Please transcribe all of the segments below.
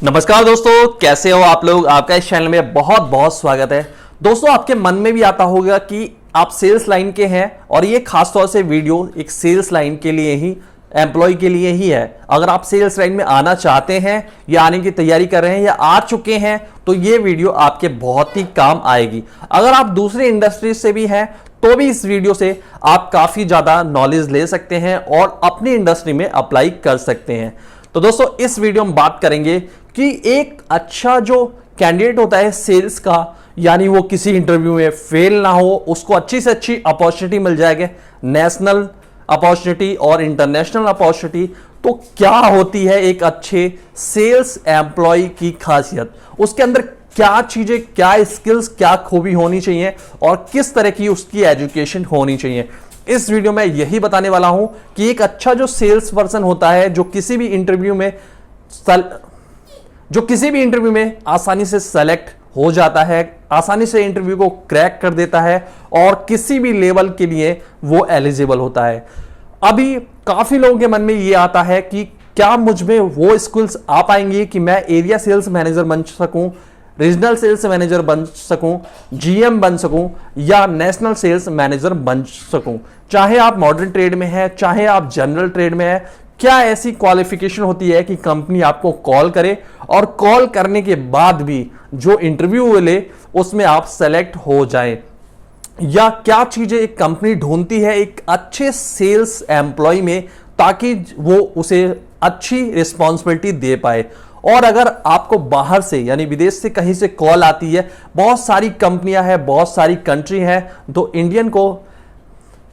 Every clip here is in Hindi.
नमस्कार दोस्तों, कैसे हो आप लोग। आपका इस चैनल में बहुत बहुत स्वागत है। दोस्तों, आपके मन में भी आता होगा कि आप सेल्स लाइन के हैं और ये खास तौर से वीडियो एक सेल्स लाइन के लिए ही, एम्प्लॉय के लिए ही है। अगर आप सेल्स लाइन में आना चाहते हैं या आने की तैयारी कर रहे हैं या आ चुके हैं तो ये वीडियो आपके बहुत ही काम आएगी। अगर आप दूसरी इंडस्ट्री से भी हैं तो भी इस वीडियो से आप काफी ज्यादा नॉलेज ले सकते हैं और अपनी इंडस्ट्री में अप्लाई कर सकते हैं। तो दोस्तों, इस वीडियो में बात करेंगे कि एक अच्छा जो कैंडिडेट होता है सेल्स का, यानी वो किसी इंटरव्यू में फेल ना हो, उसको अच्छी से अच्छी अपॉर्चुनिटी मिल जाएगी, नेशनल अपॉर्चुनिटी और इंटरनेशनल अपॉर्चुनिटी। तो क्या होती है एक अच्छे सेल्स एम्प्लॉय की खासियत, उसके अंदर क्या चीजें, क्या स्किल्स, क्या खूबी होनी चाहिए और किस तरह की उसकी एजुकेशन होनी चाहिए, इस वीडियो में यही बताने वाला हूं कि एक अच्छा जो सेल्स पर्सन होता है जो किसी भी इंटरव्यू में आसानी से सेलेक्ट हो जाता है, आसानी से इंटरव्यू को क्रैक कर देता है और किसी भी लेवल के लिए वो एलिजिबल होता है। अभी काफी लोगों के मन में ये आता है कि क्या मुझ में वो स्किल्स आ पाएंगी कि मैं एरिया सेल्स मैनेजर बन सकूं, रीजनल सेल्स मैनेजर बन सकूं, जीएम बन सकूं या नेशनल सेल्स मैनेजर बन सकूं। चाहे आप मॉडर्न ट्रेड में हैं, चाहे आप जनरल ट्रेड में हैं, क्या ऐसी क्वालिफिकेशन होती है कि कंपनी आपको कॉल करे और कॉल करने के बाद भी जो इंटरव्यू ले उसमें आप सेलेक्ट हो जाएं? या क्या चीजें एक कंपनी ढूंढती है एक अच्छे सेल्स एम्प्लॉय में ताकि वो उसे अच्छी रिस्पॉन्सिबिलिटी दे पाए? और अगर आपको बाहर से यानी विदेश से कहीं से कॉल आती है, बहुत सारी कंपनियां हैं, बहुत सारी कंट्री हैं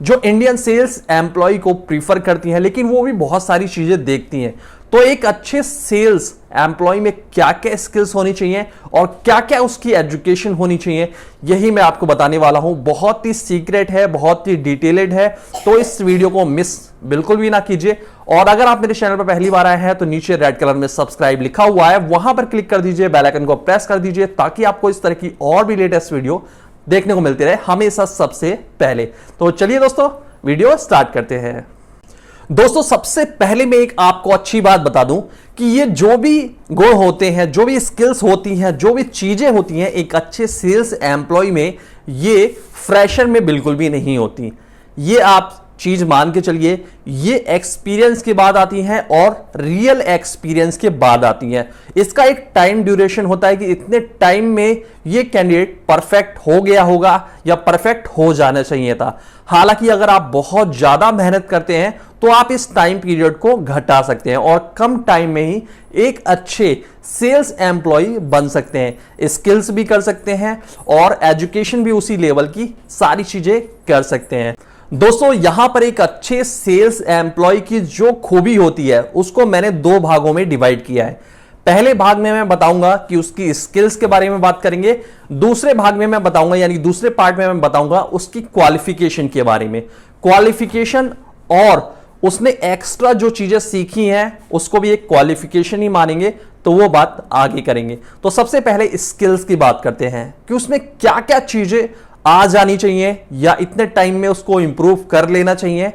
जो इंडियन सेल्स एम्प्लॉय को प्रीफर करती हैं, लेकिन वो भी बहुत सारी चीजें देखती हैं। तो एक अच्छे सेल्स एम्प्लॉय में क्या क्या स्किल्स होनी चाहिए और क्या क्या उसकी एजुकेशन होनी चाहिए, यही मैं आपको बताने वाला हूं। बहुत ही सीक्रेट है, बहुत ही डिटेल्ड है, तो इस वीडियो को मिस बिल्कुल भी ना कीजिए। और अगर आप मेरे चैनल पर पहली बार आए हैं तो नीचे रेड कलर में सब्सक्राइब लिखा हुआ है, वहां पर क्लिक कर दीजिए, बेल आइकन को प्रेस कर दीजिए ताकि आपको इस तरह की और भी लेटेस्ट वीडियो देखने को मिलती रहे हमेशा सबसे पहले। तो चलिए दोस्तों, वीडियो स्टार्ट करते हैं। दोस्तों, सबसे पहले मैं एक आपको अच्छी बात बता दूं कि ये जो भी गुण होते हैं, जो भी स्किल्स होती हैं, जो भी चीजें होती हैं एक अच्छे सेल्स एम्प्लॉय में, ये फ्रेशर में बिल्कुल भी नहीं होती। ये आप चीज मान के चलिए, ये एक्सपीरियंस के बाद आती हैं और रियल एक्सपीरियंस के बाद आती हैं। इसका एक टाइम ड्यूरेशन होता है कि इतने टाइम में ये कैंडिडेट परफेक्ट हो गया होगा या परफेक्ट हो जाना चाहिए था। हालांकि अगर आप बहुत ज्यादा मेहनत करते हैं तो आप इस टाइम पीरियड को घटा सकते हैं और कम टाइम में ही एक अच्छे सेल्स एम्प्लॉय बन सकते हैं, स्किल्स भी कर सकते हैं और एजुकेशन भी उसी लेवल की सारी चीजें कर सकते हैं। दोस्तों, यहां पर एक अच्छे सेल्स एम्प्लॉय की जो खूबी होती है उसको मैंने दो भागों में डिवाइड किया है। पहले भाग में मैं बताऊंगा कि उसकी स्किल्स के बारे में बात करेंगे, दूसरे भाग में मैं बताऊंगा यानी दूसरे पार्ट में मैं बताऊंगा उसकी क्वालिफिकेशन के बारे में। क्वालिफिकेशन और उसने एक्स्ट्रा जो चीजें सीखी हैं उसको भी एक क्वालिफिकेशन ही मानेंगे, तो वो बात आगे करेंगे। तो सबसे पहले स्किल्स की बात करते हैं कि उसमें क्या क्या चीजें आ जानी चाहिए या इतने टाइम में उसको इंप्रूव कर लेना चाहिए।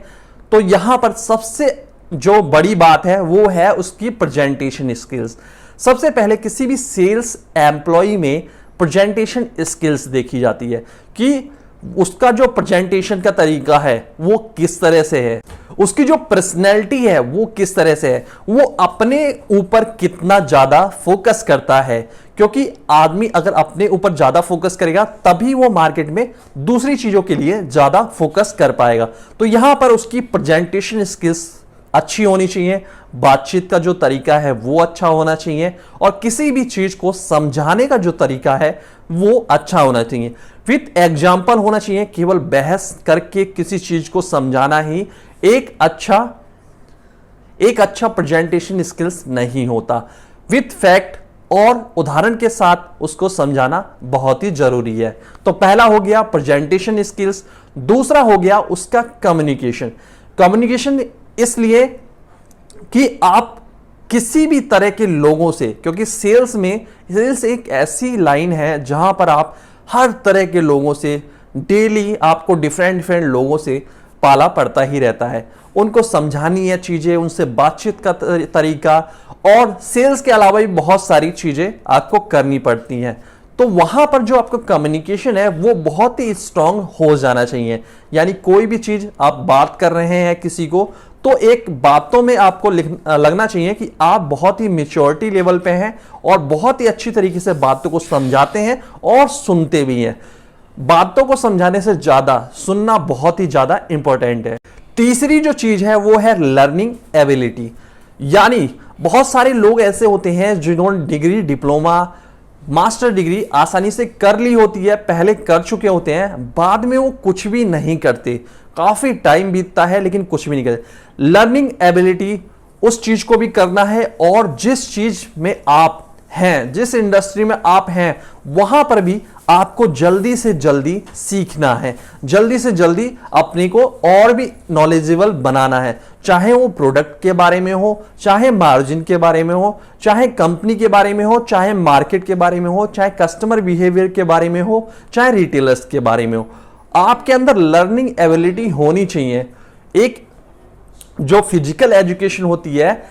तो यहां पर सबसे जो बड़ी बात है वो है उसकी प्रेजेंटेशन स्किल्स। सबसे पहले किसी भी सेल्स एम्प्लॉय में प्रेजेंटेशन स्किल्स देखी जाती है कि उसका जो प्रेजेंटेशन का तरीका है वो किस तरह से है, उसकी जो पर्सनैलिटी है वो किस तरह से है, वो अपने ऊपर कितना ज्यादा फोकस करता है। क्योंकि आदमी अगर अपने ऊपर ज्यादा फोकस करेगा तभी वो मार्केट में दूसरी चीजों के लिए ज्यादा फोकस कर पाएगा। तो यहां पर उसकी प्रेजेंटेशन स्किल्स अच्छी होनी चाहिए, बातचीत का जो तरीका है वो अच्छा होना चाहिए और किसी भी चीज को समझाने का जो तरीका है वो अच्छा होना चाहिए। विथ एग्जाम्पल होना चाहिए, केवल बहस करके किसी चीज को समझाना ही एक अच्छा प्रेजेंटेशन स्किल्स नहीं होता। विथ फैक्ट और उदाहरण के साथ उसको समझाना बहुत ही जरूरी है। तो पहला हो गया प्रेजेंटेशन स्किल्स, दूसरा हो गया उसका कम्युनिकेशन। कम्युनिकेशन इसलिए कि आप किसी भी तरह के लोगों से, क्योंकि सेल्स एक ऐसी लाइन है जहां पर आप हर तरह के लोगों से डेली आपको डिफरेंट लोगों से पाला पड़ता ही रहता है। उनको समझानी है चीजें, उनसे बातचीत का तरीका, और सेल्स के अलावा भी बहुत सारी चीजें आपको करनी पड़ती हैं। तो वहां पर जो आपका कम्युनिकेशन है वो बहुत ही स्ट्रांग हो जाना चाहिए। यानी कोई भी चीज आप बात कर रहे हैं किसी को, तो एक बातों में आपको लगना चाहिए कि आप बहुत ही मैच्योरिटी लेवल पे हैं और बहुत ही अच्छी तरीके से बातों को समझाते हैं और सुनते भी हैं। बातों को समझाने से ज्यादा सुनना बहुत ही ज्यादा इंपॉर्टेंट है। तीसरी जो चीज है वो है लर्निंग एबिलिटी। यानी बहुत सारे लोग ऐसे होते हैं जिन्होंने डिग्री, डिप्लोमा, मास्टर डिग्री आसानी से कर ली होती है, पहले कर चुके होते हैं, बाद में वो कुछ भी नहीं करते, काफी टाइम बीतता है लेकिन कुछ भी नहीं करते। लर्निंग एबिलिटी उस चीज को भी करना है, और जिस चीज में आप हैं, जिस इंडस्ट्री में आप हैं, वहां पर भी आपको जल्दी से जल्दी सीखना है, जल्दी से जल्दी अपने को और भी नॉलेजेबल बनाना है। चाहे वो प्रोडक्ट के बारे में हो, चाहे मार्जिन के बारे में हो, चाहे कंपनी के बारे में हो, चाहे मार्केट के बारे में हो, चाहे कस्टमर बिहेवियर के बारे में हो, चाहे रिटेलर्स के बारे में हो, आपके अंदर लर्निंग एबिलिटी होनी चाहिए। एक जो फिजिकल एजुकेशन होती है,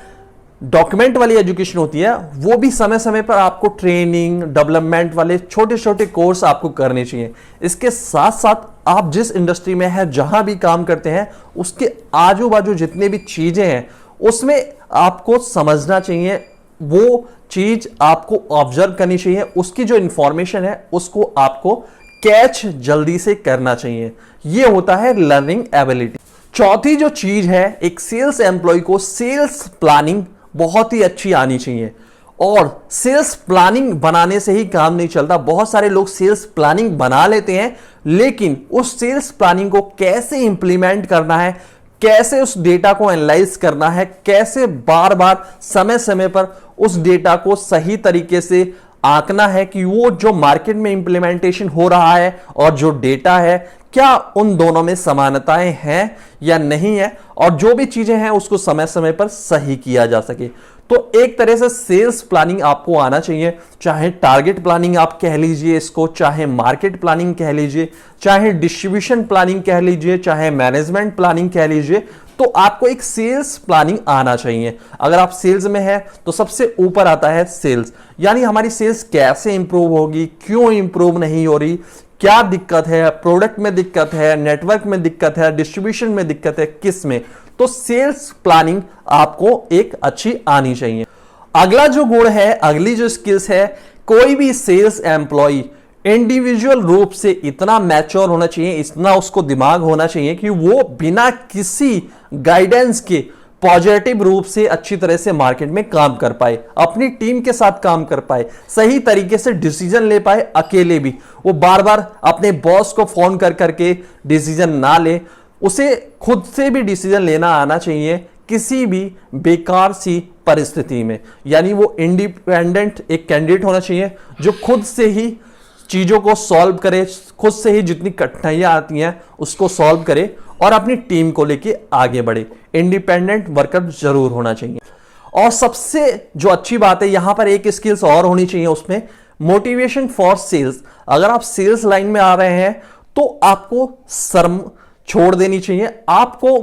डॉक्यूमेंट वाली एजुकेशन होती है, वो भी समय समय पर आपको ट्रेनिंग, डेवलपमेंट वाले छोटे छोटे कोर्स आपको करने चाहिए। इसके साथ साथ आप जिस इंडस्ट्री में है, जहां भी काम करते हैं, उसके आजू बाजू जितने भी चीजें हैं उसमें आपको समझना चाहिए, वो चीज आपको ऑब्जर्व करनी चाहिए, उसकी जो इंफॉर्मेशन है उसको आपको कैच जल्दी से करना चाहिए। ये होता है लर्निंग एबिलिटी। चौथी जो चीज है, एक सेल्स एम्प्लॉय को सेल्स प्लानिंग बहुत ही अच्छी आनी चाहिए। और सेल्स प्लानिंग बनाने से ही काम नहीं चलता। बहुत सारे लोग सेल्स प्लानिंग बना लेते हैं, लेकिन उस सेल्स प्लानिंग को कैसे इंप्लीमेंट करना है, कैसे उस डेटा को एनालाइज करना है, कैसे बार बार समय समय पर उस डेटा को सही तरीके से आंकना है कि वो जो मार्केट में इंप्लीमेंटेशन हो रहा है और जो डेटा है, क्या उन दोनों में समानताएं हैं या नहीं है, और जो भी चीजें हैं उसको समय समय पर सही किया जा सके। तो एक तरह से सेल्स प्लानिंग आपको आना चाहिए, चाहे टारगेट प्लानिंग आप कह लीजिए इसको, चाहे मार्केट प्लानिंग कह लीजिए, चाहे डिस्ट्रीब्यूशन प्लानिंग कह लीजिए, चाहे मैनेजमेंट प्लानिंग कह लीजिए, तो आपको एक सेल्स प्लानिंग आना चाहिए। अगर आप सेल्स में है तो सबसे ऊपर आता है सेल्स, यानी हमारी सेल्स कैसे इंप्रूव होगी, क्यों इंप्रूव नहीं हो रही, क्या दिक्कत है, प्रोडक्ट में दिक्कत है, नेटवर्क में दिक्कत है, डिस्ट्रीब्यूशन में दिक्कत है, किस में। तो सेल्स प्लानिंग आपको एक अच्छी आनी चाहिए। अगला जो गुण है, अगली जो स्किल्स है, कोई भी सेल्स एम्प्लॉय इंडिविजुअल रूप से इतना मैच्योर होना चाहिए, इतना उसको दिमाग होना चाहिए कि वो बिना किसी गाइडेंस के पॉजिटिव रूप से अच्छी तरह से मार्केट में काम कर पाए, अपनी टीम के साथ काम कर पाए, सही तरीके से डिसीजन ले पाए। अकेले भी वो बार बार अपने बॉस को फोन कर करके डिसीजन ना ले, उसे खुद से भी डिसीजन लेना आना चाहिए किसी भी बेकार सी परिस्थिति में। यानी वो इंडिपेंडेंट एक कैंडिडेट होना चाहिए जो खुद से ही चीजों को सॉल्व करे, खुद से ही जितनी कठिनाइयां आती हैं उसको सॉल्व करे और अपनी टीम को लेके आगे बढ़े। इंडिपेंडेंट वर्कर जरूर होना चाहिए। और सबसे जो अच्छी बात है, यहां पर एक स्किल्स और होनी चाहिए उसमें, मोटिवेशन फॉर सेल्स। अगर आप सेल्स लाइन में आ रहे हैं तो आपको शर्म छोड़ देनी चाहिए। आपको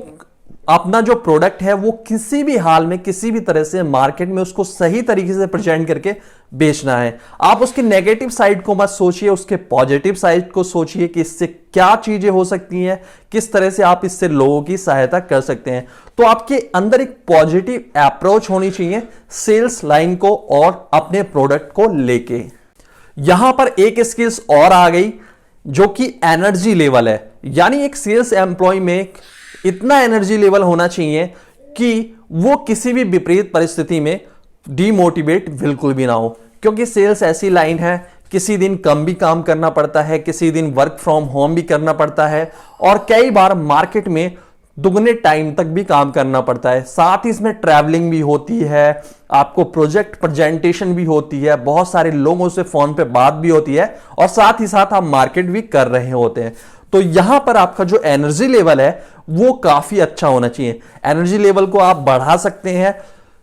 अपना जो प्रोडक्ट है वो किसी भी हाल में, किसी भी तरह से मार्केट में उसको सही तरीके से प्रेजेंट करके बेचना है। आप उसके नेगेटिव साइड को मत सोचिए, उसके पॉजिटिव साइड को सोचिए कि इससे क्या चीजें हो सकती हैं, किस तरह से आप इससे लोगों की सहायता कर सकते हैं। तो आपके अंदर एक पॉजिटिव अप्रोच होनी चाहिए सेल्स लाइन को और अपने प्रोडक्ट को लेके। यहां पर एक स्किल्स और आ गई जो कि एनर्जी लेवल है। यानी एक सेल्स एम्प्लॉय में इतना एनर्जी लेवल होना चाहिए कि वो किसी भी विपरीत परिस्थिति में डीमोटिवेट बिल्कुल भी ना हो। क्योंकि सेल्स ऐसी लाइन है, किसी दिन कम भी काम करना पड़ता है, किसी दिन वर्क फ्रॉम होम भी करना पड़ता है, और कई बार मार्केट में दुगने टाइम तक भी काम करना पड़ता है। साथ ही इसमें ट्रैवलिंग भी होती है, आपको प्रोजेक्ट प्रेजेंटेशन भी होती है, बहुत सारे लोगों से फोन पे बात भी होती है, और साथ ही साथ आप मार्केट भी कर रहे होते हैं। तो यहां पर आपका जो एनर्जी लेवल है वो काफी अच्छा होना चाहिए। एनर्जी लेवल को आप बढ़ा सकते हैं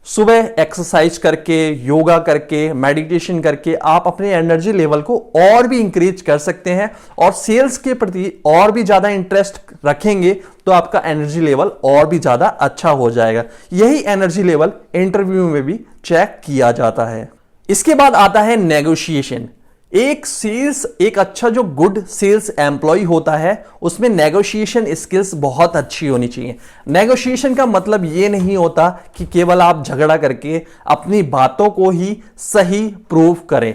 सुबह एक्सरसाइज करके, योगा करके, मेडिटेशन करके आप अपने एनर्जी लेवल को और भी इंक्रीज कर सकते हैं और सेल्स के प्रति और भी ज्यादा इंटरेस्ट रखेंगे तो आपका एनर्जी लेवल और भी ज्यादा अच्छा हो जाएगा। यही एनर्जी लेवल इंटरव्यू में भी चेक किया जाता है। इसके बाद आता है नेगोशिएशन। एक अच्छा जो गुड सेल्स एम्प्लॉय होता है उसमें नेगोशिएशन स्किल्स बहुत अच्छी होनी चाहिए। नेगोशिएशन का मतलब ये नहीं होता कि केवल आप झगड़ा करके अपनी बातों को ही सही प्रूव करें।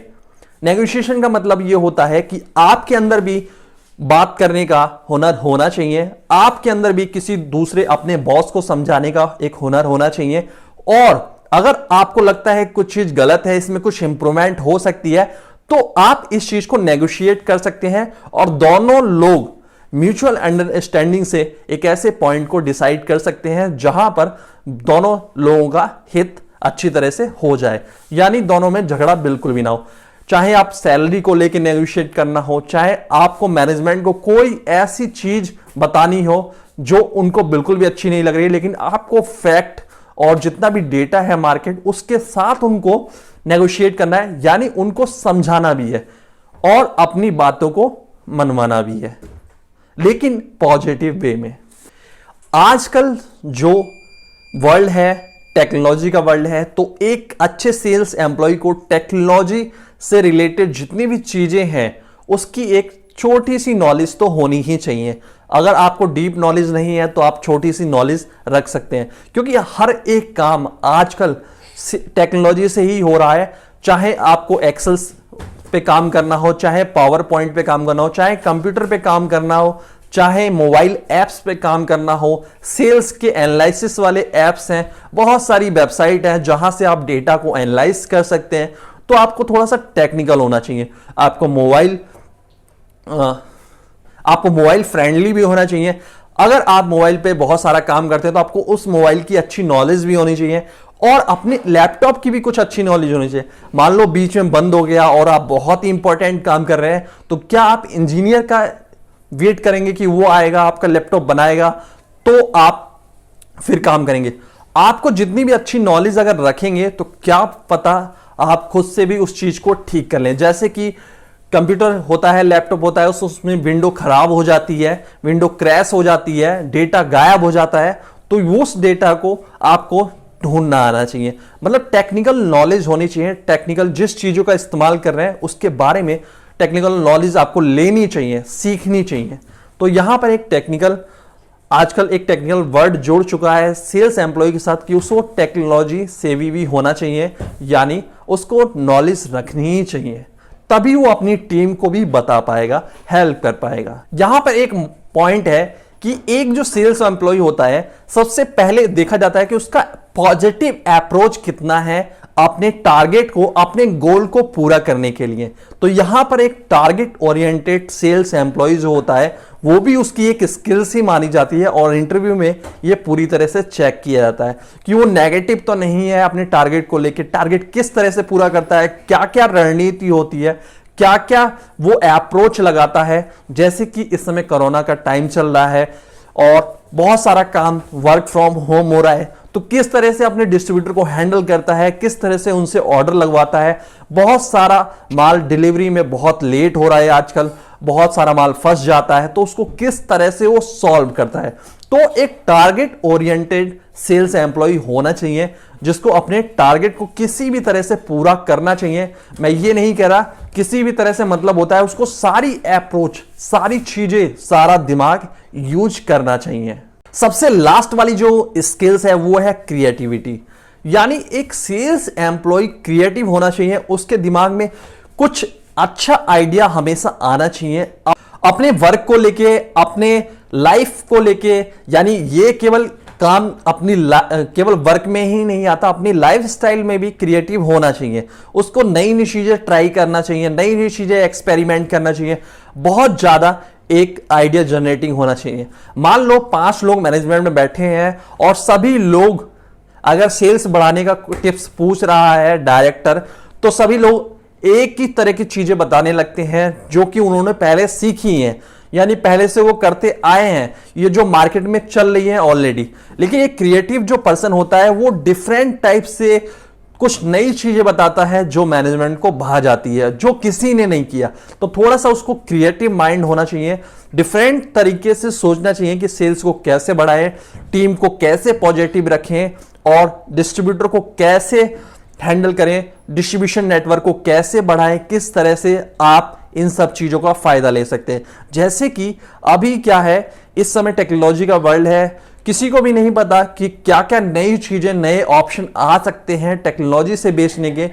नेगोशिएशन का मतलब ये होता है कि आपके अंदर भी बात करने का हुनर होना चाहिए, आपके अंदर भी किसी दूसरे अपने बॉस को समझाने का एक हुनर होना चाहिए, और अगर आपको लगता है कुछ चीज गलत है, इसमें कुछ इंप्रूवमेंट हो सकती है, तो आप इस चीज को नेगोशिएट कर सकते हैं और दोनों लोग म्यूचुअल अंडरस्टैंडिंग से एक ऐसे पॉइंट को डिसाइड कर सकते हैं जहां पर दोनों लोगों का हित अच्छी तरह से हो जाए, यानी दोनों में झगड़ा बिल्कुल भी ना हो। चाहे आप सैलरी को लेकर नेगोशिएट करना हो, चाहे आपको मैनेजमेंट को कोई ऐसी चीज बतानी हो जो उनको बिल्कुल भी अच्छी नहीं लग रही है, लेकिन आपको फैक्ट और जितना भी डेटा है मार्केट उसके साथ उनको नेगोशिएट करना है, यानी उनको समझाना भी है और अपनी बातों को मनवाना भी है, लेकिन पॉजिटिव वे में। आजकल जो वर्ल्ड है टेक्नोलॉजी का वर्ल्ड है, तो एक अच्छे सेल्स एम्प्लॉय को टेक्नोलॉजी से रिलेटेड जितनी भी चीजें हैं उसकी एक छोटी सी नॉलेज तो होनी ही चाहिए। अगर आपको डीप नॉलेज नहीं है तो आप छोटी सी नॉलेज रख सकते हैं, क्योंकि हर एक काम आजकल टेक्नोलॉजी से ही हो रहा है। चाहे आपको एक्सेल पे काम करना हो, चाहे पावर पॉइंट पे काम करना हो, चाहे कंप्यूटर पे काम करना हो, चाहे मोबाइल एप्स पे काम करना हो, सेल्स के एनालिसिस वाले एप्स हैं, बहुत सारी वेबसाइट है जहां से आप डेटा को एनालाइज कर सकते हैं। तो आपको थोड़ा सा टेक्निकल होना चाहिए, आपको मोबाइल फ्रेंडली भी होना चाहिए। अगर आप मोबाइल पे बहुत सारा काम करते हैं तो आपको उस मोबाइल की अच्छी नॉलेज भी होनी चाहिए और अपने लैपटॉप की भी कुछ अच्छी नॉलेज होनी चाहिए। मान लो बीच में बंद हो गया और आप बहुत ही इंपॉर्टेंट काम कर रहे हैं, तो क्या आप इंजीनियर का वेट करेंगे कि वो आएगा आपका लैपटॉप बनाएगा तो आप फिर काम करेंगे? आपको जितनी भी अच्छी नॉलेज अगर रखेंगे तो क्या पता आप खुद से भी उस चीज को ठीक कर लें। जैसे कि कंप्यूटर होता है, लैपटॉप होता है, उसमें विंडो खराब हो जाती है, विंडो क्रैश हो जाती है, डेटा गायब हो जाता है, तो उस डेटा को आपको ढूंढना आना चाहिए। मतलब टेक्निकल नॉलेज होनी चाहिए। टेक्निकल जिस चीजों का इस्तेमाल कर रहे हैं उसके बारे में टेक्निकल नॉलेज आपको लेनी चाहिए, सीखनी चाहिए। तो यहां पर आजकल एक टेक्निकल वर्ड जोड़ चुका है सेल्स एम्प्लॉय के साथ कि उसको टेक्नोलॉजी सेवी भी होना चाहिए, यानी उसको नॉलेज रखनी ही चाहिए, तभी वो अपनी टीम को भी बता पाएगा, हेल्प कर पाएगा। यहां पर एक पॉइंट है कि एक जो सेल्स एम्प्लॉय होता है सबसे पहले देखा जाता है कि उसका पॉजिटिव अप्रोच कितना है अपने टारगेट को, अपने गोल को पूरा करने के लिए। तो यहां पर एक टारगेट ओरिएंटेड सेल्स एम्प्लॉय जो होता है वो भी उसकी एक स्किल्स ही मानी जाती है और इंटरव्यू में ये पूरी तरह से चेक किया जाता है कि वो नेगेटिव तो नहीं है अपने टारगेट को लेकर, टारगेट किस तरह से पूरा करता है, क्या क्या रणनीति होती है, क्या क्या वो अप्रोच लगाता है। जैसे कि इस समय कोरोना का टाइम चल रहा है और बहुत सारा काम वर्क फ्रॉम होम हो रहा है, तो किस तरह से अपने डिस्ट्रीब्यूटर को हैंडल करता है, किस तरह से उनसे ऑर्डर लगवाता है। बहुत सारा माल डिलीवरी में बहुत लेट हो रहा है आजकल, बहुत सारा माल फंस जाता है, तो उसको किस तरह से वो सॉल्व करता है। तो एक टारगेट ओरिएंटेड सेल्स एम्प्लॉय होना चाहिए जिसको अपने टारगेट को किसी भी तरह से पूरा करना चाहिए। मैं ये नहीं कह रहा किसी भी तरह से, मतलब होता है उसको सारी अप्रोच, सारी चीजें, सारा दिमाग यूज करना चाहिए। सबसे लास्ट वाली जो स्किल्स है वो है क्रिएटिविटी, यानी एक सेल्स एम्प्लॉय क्रिएटिव होना चाहिए, उसके दिमाग में कुछ अच्छा आइडिया हमेशा आना चाहिए अपने वर्क को लेके, अपने लाइफ को लेके। यानी ये केवल काम केवल वर्क में ही नहीं आता, अपनी लाइफ स्टाइल में भी क्रिएटिव होना चाहिए। उसको नई नई चीजें ट्राई करना चाहिए, नई नई चीजें एक्सपेरिमेंट करना चाहिए, बहुत ज्यादा एक आइडिया जनरेटिंग होना चाहिए। मान लो 5 लोग मैनेजमेंट में बैठे हैं और सभी लोग अगर सेल्स बढ़ाने का टिप्स पूछ रहा है डायरेक्टर, तो सभी लोग एक ही तरह की चीजें बताने लगते हैं जो कि उन्होंने पहले सीखी हैं। यानी पहले से वो करते आए हैं, ये जो मार्केट में चल रही है ऑलरेडी। लेकिन एक क्रिएटिव जो पर्सन होता है वो डिफरेंट टाइप से कुछ नई चीजें बताता है जो मैनेजमेंट को भा जाती है, जो किसी ने नहीं किया। तो थोड़ा सा उसको क्रिएटिव माइंड होना चाहिए, डिफरेंट तरीके से सोचना चाहिए कि सेल्स को कैसे बढ़ाएं, टीम को कैसे पॉजिटिव रखें और डिस्ट्रीब्यूटर को कैसे हैंडल करें, डिस्ट्रीब्यूशन नेटवर्क को कैसे बढ़ाएं, किस तरह से आप इन सब चीजों का फायदा ले सकते हैं। जैसे कि अभी क्या है, इस समय टेक्नोलॉजी का वर्ल्ड है, किसी को भी नहीं पता कि क्या क्या नई चीजें, नए ऑप्शन आ सकते हैं टेक्नोलॉजी से बेचने के।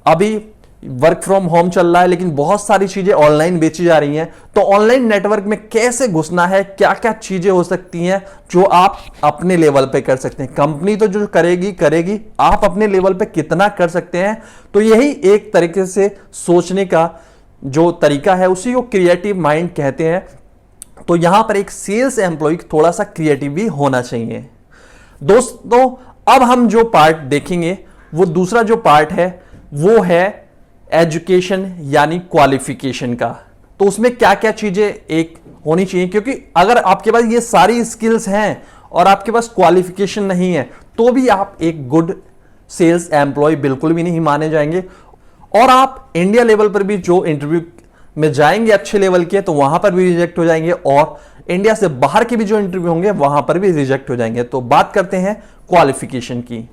अभी वर्क फ्रॉम होम चल रहा है, लेकिन बहुत सारी चीजें ऑनलाइन बेची जा रही हैं। तो ऑनलाइन नेटवर्क में कैसे घुसना है, क्या क्या चीजें हो सकती हैं जो आप अपने लेवल पे कर सकते हैं। कंपनी तो जो करेगी, आप अपने लेवल पे कितना कर सकते हैं। तो यही एक तरीके से सोचने का जो तरीका है, उसी को क्रिएटिव माइंड कहते हैं। तो यहां पर एक सेल्स एम्प्लॉय थोड़ा सा क्रिएटिव भी होना चाहिए। दोस्तों, अब हम जो पार्ट देखेंगे, वो दूसरा जो पार्ट है वो है एजुकेशन यानी क्वालिफिकेशन का। तो उसमें क्या क्या चीजें एक होनी चाहिए, क्योंकि अगर आपके पास ये सारी स्किल्स हैं और आपके पास क्वालिफिकेशन नहीं है तो भी आप एक गुड सेल्स एम्प्लॉय बिल्कुल भी नहीं माने जाएंगे। और आप इंडिया लेवल पर भी जो इंटरव्यू में जाएंगे अच्छे लेवल के, तो वहां पर भी रिजेक्ट हो जाएंगे, और इंडिया से बाहर के भी जो इंटरव्यू होंगे वहां पर भी रिजेक्ट हो जाएंगे। तो बात करते हैं क्वालिफिकेशन की।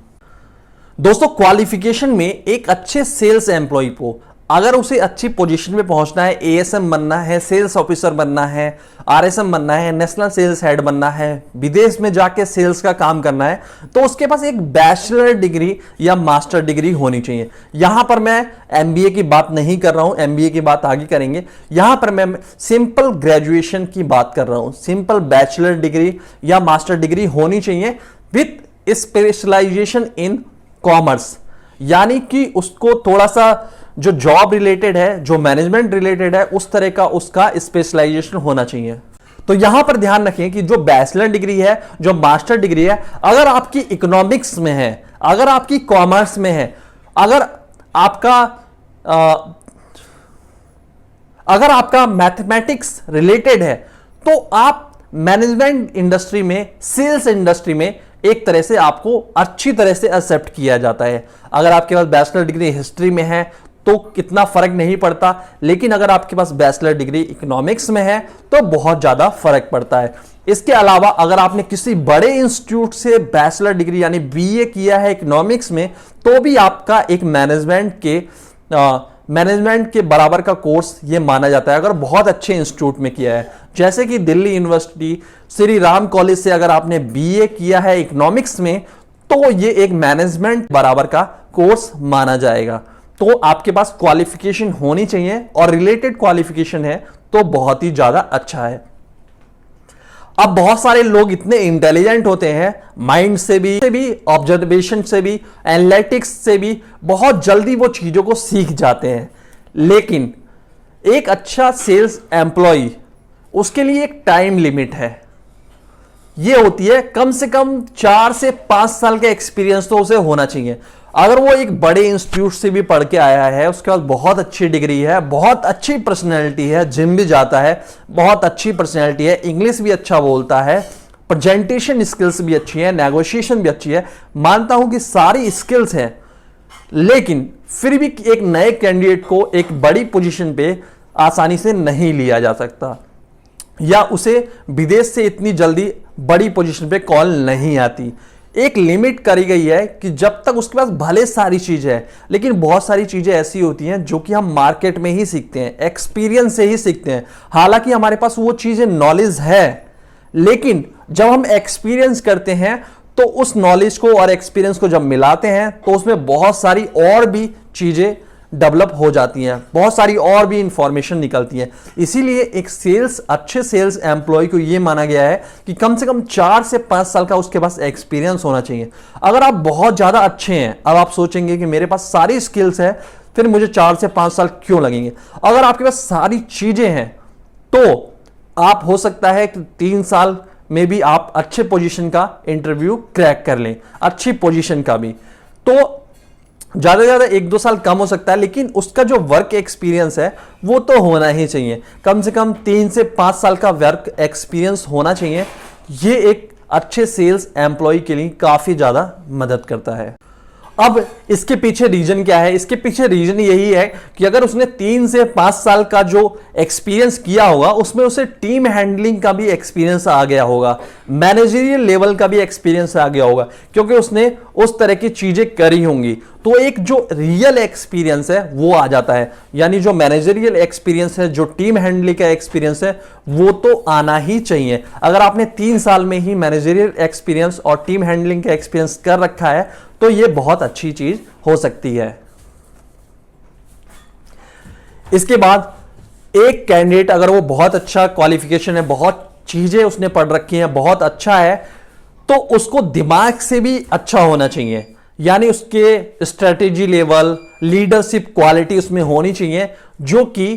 दोस्तों, क्वालिफिकेशन में एक अच्छे सेल्स एम्प्लॉय को अगर उसे अच्छी पोजीशन पे पहुंचना है, एएसएम बनना है, सेल्स ऑफिसर बनना है, आरएसएम बनना है, नेशनल सेल्स हेड बनना है, विदेश में जाके सेल्स का काम करना है, तो उसके पास एक बैचलर डिग्री या मास्टर डिग्री होनी चाहिए। यहां पर मैं एमबीए की बात नहीं कर रहा हूं, एमबीए की बात आगे करेंगे। यहां पर मैं सिंपल ग्रेजुएशन की बात कर रहा हूं। सिंपल बैचलर डिग्री या मास्टर डिग्री होनी चाहिए विथ स्पेशलाइजेशन इन कॉमर्स, यानी कि उसको थोड़ा सा जो जॉब रिलेटेड है, जो मैनेजमेंट रिलेटेड है, उस तरह का उसका स्पेशलाइजेशन होना चाहिए। तो यहां पर ध्यान रखें कि जो बैचलर डिग्री है, जो मास्टर डिग्री है, अगर आपकी इकोनॉमिक्स में है, अगर आपकी कॉमर्स में है, अगर आपका मैथमेटिक्स रिलेटेड है, तो आप मैनेजमेंट इंडस्ट्री में, सेल्स इंडस्ट्री में एक तरह से आपको अच्छी तरह से एक्सेप्ट किया जाता है। अगर आपके पास बैचलर डिग्री हिस्ट्री में है तो कितना फर्क नहीं पड़ता, लेकिन अगर आपके पास बैचलर डिग्री इकोनॉमिक्स में है तो बहुत ज्यादा फर्क पड़ता है। इसके अलावा अगर आपने किसी बड़े इंस्टीट्यूट से बैचलर डिग्री यानी बीए किया है इकोनॉमिक्स में, तो भी आपका एक मैनेजमेंट के बराबर का कोर्स ये माना जाता है, अगर बहुत अच्छे इंस्टीट्यूट में किया है। जैसे कि दिल्ली यूनिवर्सिटी श्री राम कॉलेज से अगर आपने बीए किया है इकोनॉमिक्स में, तो ये एक मैनेजमेंट बराबर का कोर्स माना जाएगा। तो आपके पास क्वालिफिकेशन होनी चाहिए, और रिलेटेड क्वालिफिकेशन है तो बहुत ही ज्यादा अच्छा है। अब बहुत सारे लोग इतने इंटेलिजेंट होते हैं, माइंड से भी ऑब्जर्वेशन से भी, एनालिटिक्स से भी, बहुत जल्दी वो चीजों को सीख जाते हैं। लेकिन एक अच्छा सेल्स एम्प्लॉय, उसके लिए एक टाइम लिमिट है। ये होती है कम से कम 4 से 5 साल का एक्सपीरियंस तो उसे होना चाहिए। अगर वो एक बड़े इंस्टीट्यूट से भी पढ़ के आया है, उसके बाद बहुत अच्छी डिग्री है, बहुत अच्छी पर्सनैलिटी है, जिम भी जाता है, बहुत अच्छी पर्सनैलिटी है, इंग्लिश भी अच्छा बोलता है, प्रेजेंटेशन स्किल्स भी अच्छी है, नेगोशिएशन भी अच्छी है, मानता हूं कि सारी स्किल्स हैं, लेकिन फिर भी एक नए कैंडिडेट को एक बड़ी पोजीशन पे आसानी से नहीं लिया जा सकता, या उसे विदेश से इतनी जल्दी बड़ी पोजीशन पे कॉल नहीं आती। एक लिमिट करी गई है कि जब तक उसके पास भले सारी चीजें हैं, लेकिन बहुत सारी चीजें ऐसी होती हैं जो कि हम मार्केट में ही सीखते हैं, एक्सपीरियंस से ही सीखते हैं। हालांकि हमारे पास वो चीजें नॉलेज है, लेकिन जब हम एक्सपीरियंस करते हैं तो उस नॉलेज को और एक्सपीरियंस को जब मिलाते हैं तो उसमें बहुत सारी और भी चीजें डेवलप हो जाती हैं, बहुत सारी और भी इंफॉर्मेशन निकलती है। इसीलिए एक अच्छे सेल्स एम्प्लॉय को यह माना गया है कि कम से कम 4 से 5 साल का उसके पास एक्सपीरियंस होना चाहिए। अगर आप बहुत ज्यादा अच्छे हैं, अब आप सोचेंगे कि मेरे पास सारी स्किल्स है, फिर मुझे 4 से 5 साल क्यों लगेंगे। अगर आपके पास सारी चीजें हैं तो आप हो सकता है कि 3 साल में भी आप अच्छे पोजीशन का इंटरव्यू क्रैक कर लें, अच्छी पोजीशन का भी। तो ज्यादा से ज्यादा 1-2 साल कम हो सकता है, लेकिन उसका जो वर्क एक्सपीरियंस है वो तो होना ही चाहिए। कम से कम 3 से 5 साल का वर्क एक्सपीरियंस होना चाहिए। ये एक अच्छे सेल्स एम्प्लॉय के लिए काफी ज्यादा मदद करता है। अब इसके पीछे रीजन क्या है? इसके पीछे रीजन यही है कि अगर उसने 3 से 5 साल का जो एक्सपीरियंस किया होगा उसमें उसे टीम हैंडलिंग का भी एक्सपीरियंस आ गया होगा, मैनेजरियल लेवल का भी एक्सपीरियंस आ गया होगा, क्योंकि उसने उस तरह की चीजें करी होंगी। तो एक जो रियल एक्सपीरियंस है वो आ जाता है, यानी जो मैनेजरियल एक्सपीरियंस है, जो टीम हैंडलिंग का एक्सपीरियंस है, वो तो आना ही चाहिए। अगर आपने 3 साल में ही मैनेजरियल एक्सपीरियंस और टीम हैंडलिंग का एक्सपीरियंस कर रखा है तो ये बहुत अच्छी चीज हो सकती है। इसके बाद एक कैंडिडेट अगर वो बहुत अच्छा क्वालिफिकेशन है, बहुत चीजें उसने पढ़ रखी हैं, बहुत अच्छा है, तो उसको दिमाग से भी अच्छा होना चाहिए, यानी उसके स्ट्रेटेजी लेवल, लीडरशिप क्वालिटी उसमें होनी चाहिए, जो कि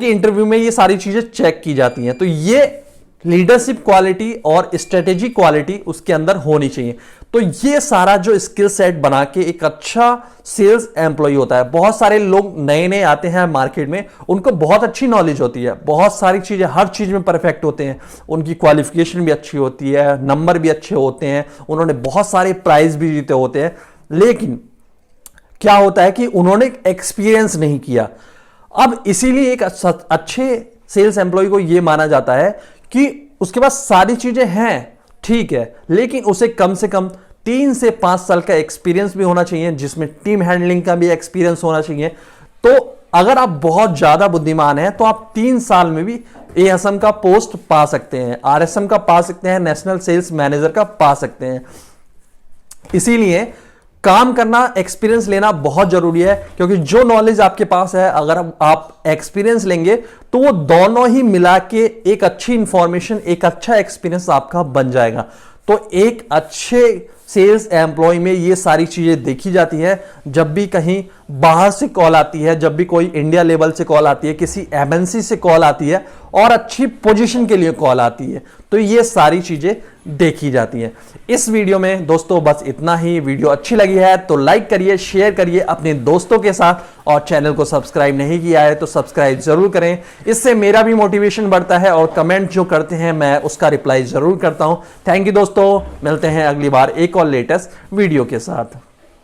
इंटरव्यू में ये सारी चीजें चेक की जाती हैं। तो ये लीडरशिप क्वालिटी और स्ट्रेटेजी क्वालिटी उसके अंदर होनी चाहिए। तो ये सारा जो स्किल सेट बना के एक अच्छा सेल्स एम्प्लॉय होता है। बहुत सारे लोग नए नए आते हैं मार्केट में, उनको बहुत अच्छी नॉलेज होती है, बहुत सारी चीजें, हर चीज में परफेक्ट होते हैं, उनकी क्वालिफिकेशन भी अच्छी होती है, नंबर भी अच्छे होते हैं, उन्होंने बहुत सारे प्राइज भी जीते होते हैं, लेकिन क्या होता है कि उन्होंने एक्सपीरियंस नहीं किया। अब इसीलिए एक अच्छे सेल्स एम्प्लॉय को यह माना जाता है कि उसके पास सारी चीजें हैं, ठीक है, लेकिन उसे कम से कम 3 से 5 साल का एक्सपीरियंस भी होना चाहिए, जिसमें टीम हैंडलिंग का भी एक्सपीरियंस होना चाहिए। तो अगर आप बहुत ज्यादा बुद्धिमान हैं तो आप 3 साल में भी एएसएम का पोस्ट पा सकते हैं, आरएसएम का पा सकते हैं, नेशनल सेल्स मैनेजर का पा सकते हैं। इसीलिए काम करना, एक्सपीरियंस लेना बहुत जरूरी है, क्योंकि जो नॉलेज आपके पास है, अगर आप एक्सपीरियंस लेंगे तो वो दोनों ही मिला के एक अच्छी इंफॉर्मेशन, एक अच्छा एक्सपीरियंस आपका बन जाएगा। तो एक अच्छे सेल्स एम्प्लॉय में ये सारी चीजें देखी जाती है। जब भी कहीं बाहर से कॉल आती है, जब भी कोई इंडिया लेवल से कॉल आती है, किसी एमएनसी से कॉल आती है और अच्छी पोजीशन के लिए कॉल आती है, तो ये सारी चीजें देखी जाती हैं। इस वीडियो में दोस्तों बस इतना ही। वीडियो अच्छी लगी है तो लाइक करिए, शेयर करिए अपने दोस्तों के साथ, और चैनल को सब्सक्राइब नहीं किया है तो सब्सक्राइब जरूर करें, इससे मेरा भी मोटिवेशन बढ़ता है, और कमेंट जो करते हैं मैं उसका रिप्लाई जरूर करता हूं। थैंक यू दोस्तों, मिलते हैं अगली बार एक और लेटेस्ट वीडियो के साथ।